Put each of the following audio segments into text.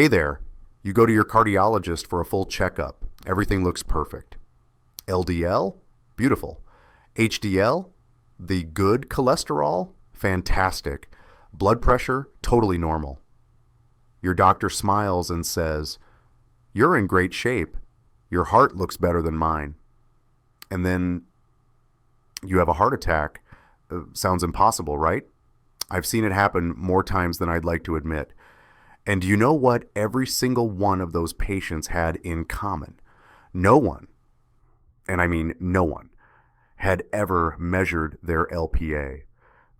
Hey there, you go to your cardiologist for a full checkup. Everything looks perfect. LDL? Beautiful. HDL? The good cholesterol? Fantastic. Blood pressure? Totally normal. Your doctor smiles and says, "You're in great shape. Your heart looks better than mine." And then you have a heart attack. Sounds impossible, right? I've seen it happen more times than I'd like to admit. And do you know what every single one of those patients had in common? No one, and I mean no one, had ever measured their LPA.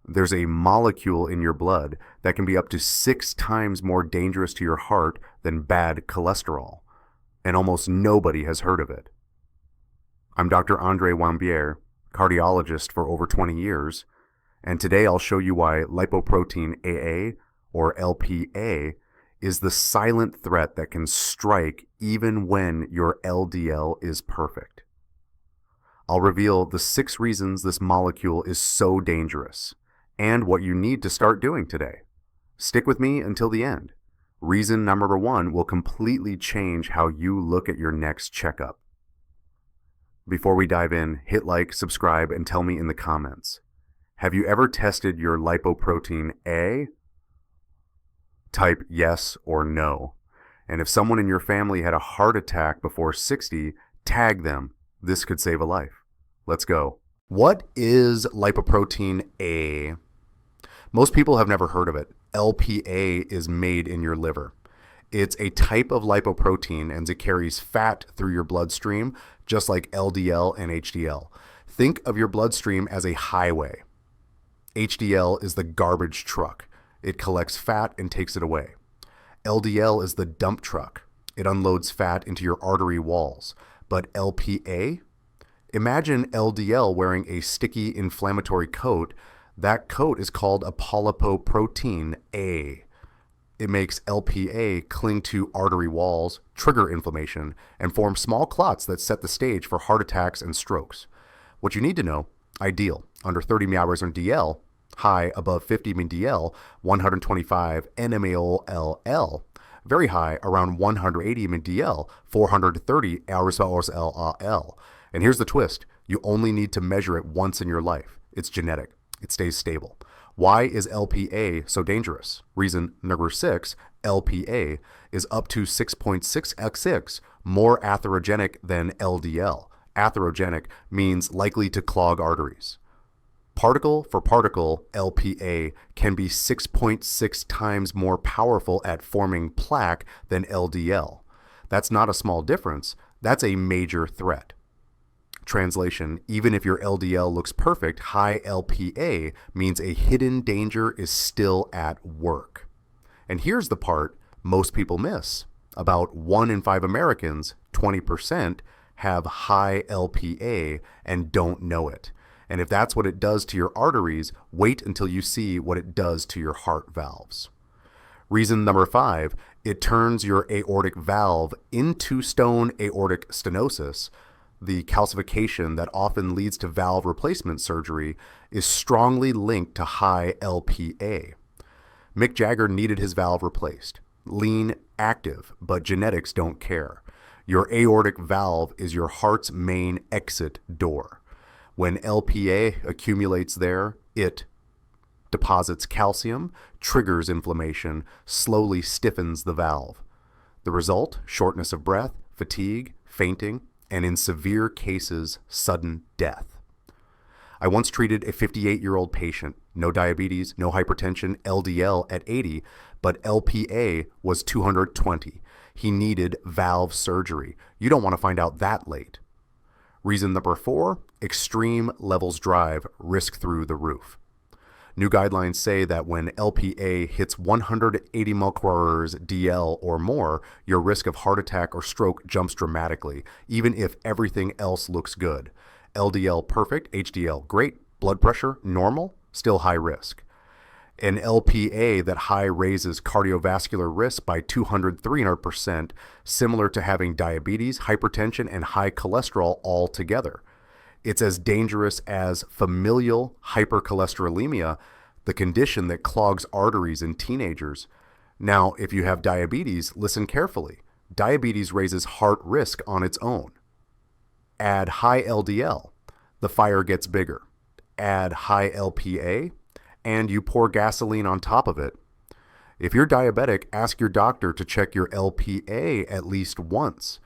There's a molecule in your blood that can be up to 6 times more dangerous to your heart than bad cholesterol, and almost nobody has heard of it. I'm Dr. Andre Wambier, cardiologist for over 20 years, and today I'll show you why lipoprotein AA, or LPA, is the silent threat that can strike even when your LDL is perfect. I'll reveal the 6 reasons this molecule is so dangerous, and what you need to start doing today. Stick with me until the end. Reason number 1 will completely change how you look at your next checkup. Before we dive in, hit like, subscribe, and tell me in the comments. Have you ever tested your lipoprotein A? Type yes or no. And if someone in your family had a heart attack before 60, tag them. This could save a life. Let's go. What is lipoprotein A? Most people have never heard of it. LPA is made in your liver. It's a type of lipoprotein and it carries fat through your bloodstream, just like LDL and HDL. Think of your bloodstream as a highway. HDL is the garbage truck. It collects fat and takes it away. LDL is the dump truck. It unloads fat into your artery walls. But LPA? Imagine LDL wearing a sticky inflammatory coat. That coat is called a polypoprotein A. It makes LPA cling to artery walls, trigger inflammation, and form small clots that set the stage for heart attacks and strokes. What you need to know: ideal, under 30 millihours on DL, high above 50 mDL, 125 nmol/L, very high around 180 mDL, 430 aerosols/L. And here's the twist: you only need to measure it once in your life. It's genetic. It stays stable. Why is LPA so dangerous? Reason number 6, LPA is up to 6.6x6 more atherogenic than LDL. Atherogenic means likely to clog arteries. Particle for particle, LPA can be 6.6 times more powerful at forming plaque than LDL. That's not a small difference. That's a major threat. Translation: even if your LDL looks perfect, high LPA means a hidden danger is still at work. And here's the part most people miss. About 1 in 5 Americans, 20%, have high LPA and don't know it. And if that's what it does to your arteries, wait until you see what it does to your heart valves. Reason number 5, it turns your aortic valve into stone aortic stenosis. The calcification that often leads to valve replacement surgery is strongly linked to high LPA. Mick Jagger needed his valve replaced. Lean, active, but genetics don't care. Your aortic valve is your heart's main exit door. When LPA accumulates there, it deposits calcium, triggers inflammation, slowly stiffens the valve. The result: shortness of breath, fatigue, fainting, and in severe cases, sudden death. I once treated a 58-year-old patient, no diabetes, no hypertension, LDL at 80, but LPA was 220. He needed valve surgery. You don't want to find out that late. Reason number 4, extreme levels drive, risk through the roof. New guidelines say that when LPA hits 180 mCi DL or more, your risk of heart attack or stroke jumps dramatically, even if everything else looks good. LDL perfect, HDL great, blood pressure normal, still high risk. An LPA that high raises cardiovascular risk by 200-300%, similar to having diabetes, hypertension, and high cholesterol all together. It's as dangerous as familial hypercholesterolemia, the condition that clogs arteries in teenagers. Now, if you have diabetes, listen carefully. Diabetes raises heart risk on its own. Add high LDL, the fire gets bigger. Add high LPA, and you pour gasoline on top of it. If you're diabetic, ask your doctor to check your LPA at least once.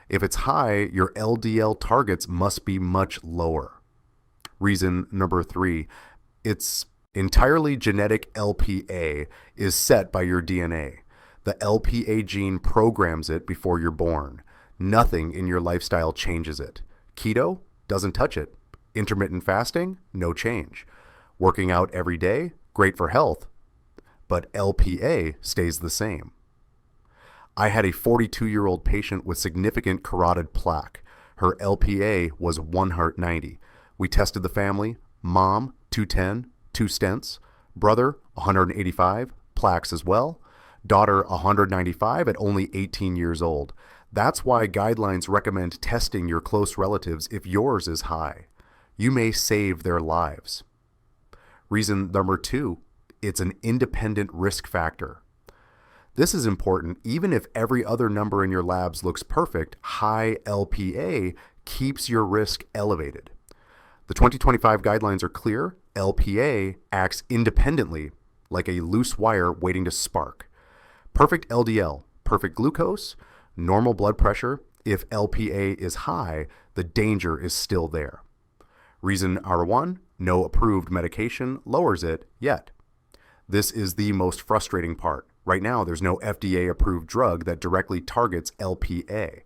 If it's high, your LDL targets must be much lower. Reason number 3, it's entirely genetic. LPA is set by your DNA. The LPA gene programs it before you're born. Nothing in your lifestyle changes it. Keto doesn't touch it. Intermittent fasting, no change. Working out every day, great for health, but LPA stays the same. I had a 42-year-old patient with significant carotid plaque. Her LPA was 190. We tested the family. Mom, 210, 2 stents. Brother, 185, plaques as well. Daughter, 195 at only 18 years old. That's why guidelines recommend testing your close relatives if yours is high. You may save their lives. Reason number 2, it's an independent risk factor. This is important. Even if every other number in your labs looks perfect, high LPA keeps your risk elevated. The 2025 guidelines are clear. LPA acts independently, like a loose wire waiting to spark. Perfect LDL, perfect glucose, normal blood pressure. If LPA is high, the danger is still there. Reason R1, no approved medication lowers it yet. This is the most frustrating part. Right now, there's no FDA-approved drug that directly targets LPA.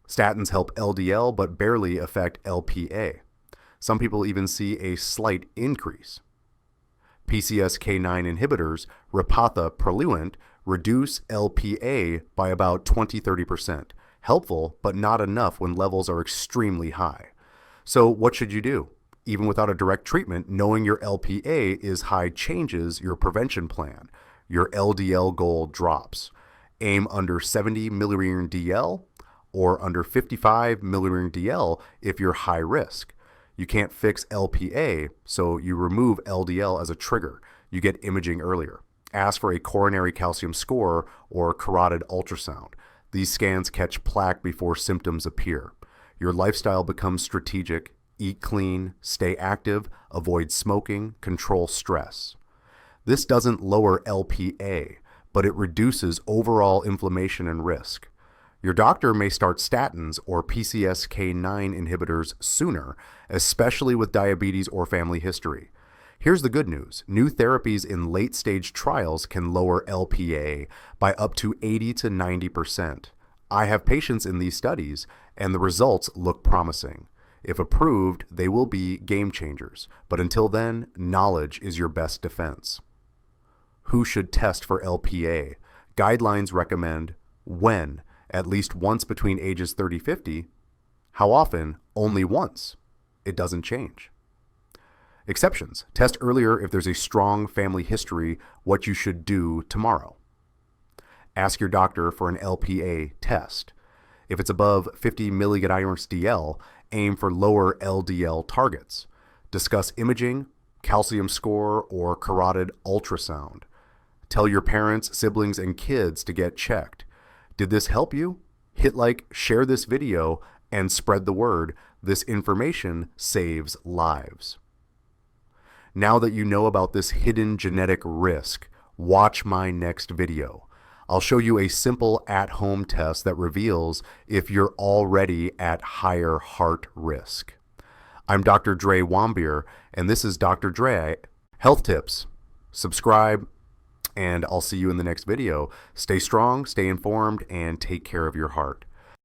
Statins help LDL but barely affect LPA. Some people even see a slight increase. PCSK9 inhibitors, Repatha, Praluent, reduce LPA by about 20-30%. Helpful, but not enough when levels are extremely high. So what should you do? Even without a direct treatment, knowing your LPA is high changes your prevention plan. Your LDL goal drops. Aim under 70 millirad DL or under 55 millirad DL if you're high risk. You can't fix LPA, so you remove LDL as a trigger. You get imaging earlier. Ask for a coronary calcium score or carotid ultrasound. These scans catch plaque before symptoms appear. Your lifestyle becomes strategic. Eat clean, stay active, avoid smoking, control stress. This doesn't lower LPA, but it reduces overall inflammation and risk. Your doctor may start statins or PCSK9 inhibitors sooner, especially with diabetes or family history. Here's the good news. New therapies in late-stage trials can lower LPA by up to 80 to 90%. I have patients in these studies, and the results look promising. If approved, they will be game changers. But until then, knowledge is your best defense. Who should test for LPA? Guidelines recommend when, at least once between ages 30-50. How often? Only once. It doesn't change. Exceptions. Test earlier if there's a strong family history, what you should do tomorrow. Ask your doctor for an LPA test. If it's above 50 milligrams DL, aim for lower LDL targets. Discuss imaging, calcium score, or carotid ultrasound. Tell your parents, siblings, and kids to get checked. Did this help you? Hit like, share this video, and spread the word. This information saves lives. Now that you know about this hidden genetic risk, watch my next video. I'll show you a simple at-home test that reveals if you're already at higher heart risk. I'm Dr. Dre Wambier, and this is Dr. Dre Health Tips. Subscribe, and I'll see you in the next video. Stay strong, stay informed, and take care of your heart.